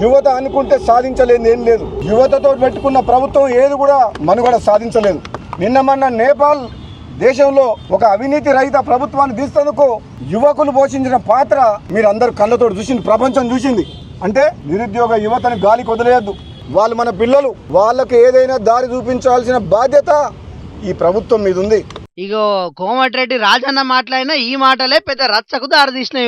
యువత అనుకుంటే సాధించలేదు ఏం లేదు. యువతతో పెట్టుకున్న ప్రభుత్వం ఏది కూడా మనుగడ సాధించలేదు. నిన్న మొన్న నేపాల్ దేశంలో ఒక అవినీతి రహిత ప్రభుత్వాన్ని తీసేందుకు యువకులు పోషించిన పాత్ర మీరందరూ కళ్ళతో చూసింది, ప్రపంచం చూసింది. అంటే నిరుద్యోగ యువతని గాలికి వదిలేయద్దు. వాళ్ళు మన పిల్లలు, వాళ్ళకి ఏదైనా దారి చూపించాల్సిన బాధ్యత ఈ ప్రభుత్వం మీద ఉంది. ఇగో కోమటిరెడ్డి రాజన్న మాట్లాడిన ఈ మాటలే పెద్ద రచ్చకు దారితీసినాయి.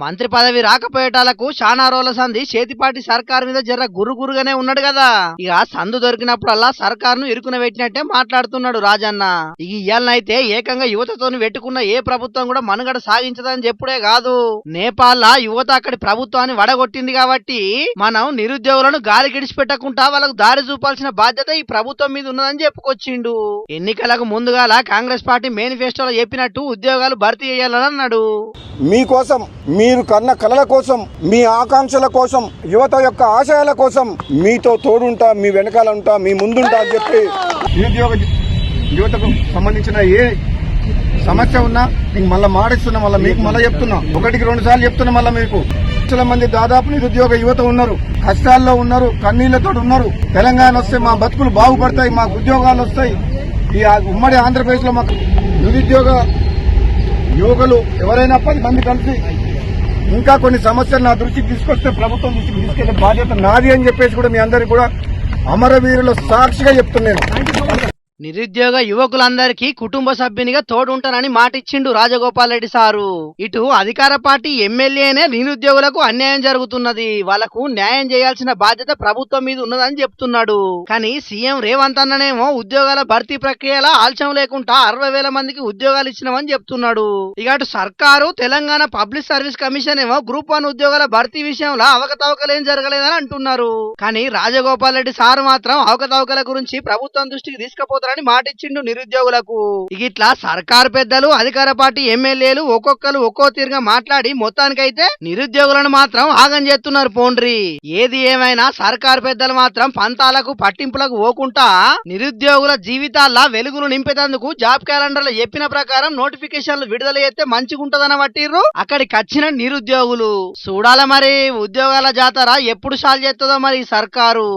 మంత్రి పదవి రాకపోయేటాలకు శానా రోజుల సంధి చేతిపాటి సర్కార్ మీద జర్ర గురుగురుగానే ఉన్నాడు కదా. ఇక సందు దొరికినప్పుడల్లా సర్కారును ఇరుకున పెట్టినట్టే మాట్లాడుతున్నాడు రాజన్న. ఇక ఇయ్యాలనైతే ఏకంగా యువతతో పెట్టుకున్న ఏ ప్రభుత్వం కూడా మనుగడ సాగించదని చెప్పుడే కాదు, నేపాల్ యువత అక్కడి ప్రభుత్వాన్ని వడగొట్టింది కాబట్టి మనం నిరుద్యోగులను గాలి గిడిచిపెట్టకుండా వాళ్ళకు దారి చూపాల్సిన బాధ్యత ఈ ప్రభుత్వం మీద ఉన్నదని చెప్పుకొచ్చిండు. ఎన్నికలకు ముందుగాల కాంగ్రెస్ పార్టీ మేనిఫెస్టోలో చెప్పినట్టు ఉద్యోగాలు భర్తీ చేయాలని అన్నాడు. మీకోసం, మీరు కన్న కలల కోసం, మీ ఆకాంక్షల కోసం, యువత యొక్క ఆశయాల కోసం మీతో తోడుంటా, మీ వెనకాల ఉంటా, మీ ముందుంటా అని చెప్పి నిరుద్యోగ యువతకు సంబంధించిన ఏ సమస్య ఉన్నా మీకు మళ్ళీ మాడిస్తున్నా, మళ్ళీ మీకు మళ్ళీ చెప్తున్నా, 1-2 సార్లు చెప్తున్నా. మళ్ళీ మీకు లక్షల మంది దాదాపు నిరుద్యోగ యువత ఉన్నారు, కష్టాల్లో ఉన్నారు, కన్నీళ్లతో ఉన్నారు. తెలంగాణ వస్తే మా బతుకులు బాగుపడతాయి, మాకు ఉద్యోగాలు వస్తాయి. ఈ ఉమ్మడి ఆంధ్రప్రదేశ్ లో మాకు నిరుద్యోగ యువకులు ఎవరైనా 10 మంది కలిసి ఇంకా కొన్ని సమస్యలు నా దృష్టికి తీసుకొస్తే ప్రభుత్వం దృష్టికి తీసుకెళ్లే బాధ్యత నాది అని చెప్పేసి కూడా మీ అందరికీ కూడా అమరవీరుల సాక్షిగా చెప్తున్నాను. నిరుద్యోగ యువకులందరికీ కుటుంబ సభ్యునిగా తోడుంటానని మాటిచ్చిండు రాజగోపాల్ రెడ్డి సారు. ఇటు అధికార పార్టీ ఎమ్మెల్యేనే నిరుద్యోగులకు అన్యాయం జరుగుతున్నది, వాళ్లకు న్యాయం చేయాల్సిన బాధ్యత ప్రభుత్వం మీద ఉన్నదని చెప్తున్నాడు. కానీ సీఎం రేవంత్ అన్ననేమో ఉద్యోగాల భర్తీ ప్రక్రియలో ఆలస్యం లేకుండా 60,000 మందికి ఉద్యోగాలు ఇచ్చినామని చెప్తున్నాడు. ఇక అటు సర్కారు తెలంగాణ పబ్లిక్ సర్వీస్ కమిషన్ ఏమో గ్రూప్ 1 ఉద్యోగాల భర్తీ విషయంలో అవకతవకలేం జరగలేదని అంటున్నారు. కానీ రాజగోపాల్ రెడ్డి సారు మాత్రం అవకతవకల గురించి ప్రభుత్వం దృష్టికి తీసుకుపోతారు మాటిచ్చిండు నిరుద్యోగులకు. ఇట్లా సర్కారు పెద్దలు, అధికార పార్టీ ఎమ్మెల్యేలు ఒక్కొక్కరు ఒక్కో తీరుగా మాట్లాడి మొత్తానికైతే నిరుద్యోగులను మాత్రం ఆగం చేస్తున్నారు పోండ్రి. ఏది ఏమైనా సర్కారు పెద్దలు మాత్రం పంతాలకు పట్టింపులకు పోకుండా నిరుద్యోగుల జీవితాల్లో వెలుగులు నింపేందుకు జాబ్ క్యాలెండర్ చెప్పిన ప్రకారం నోటిఫికేషన్లు విడుదల చేస్తే మంచిగుంటదని పట్టిర్రు అక్కడికి వచ్చిన నిరుద్యోగులు. చూడాల మరి ఉద్యోగాల జాతర ఎప్పుడు సాల్వ్ చేస్తుందో మరి సర్కారు.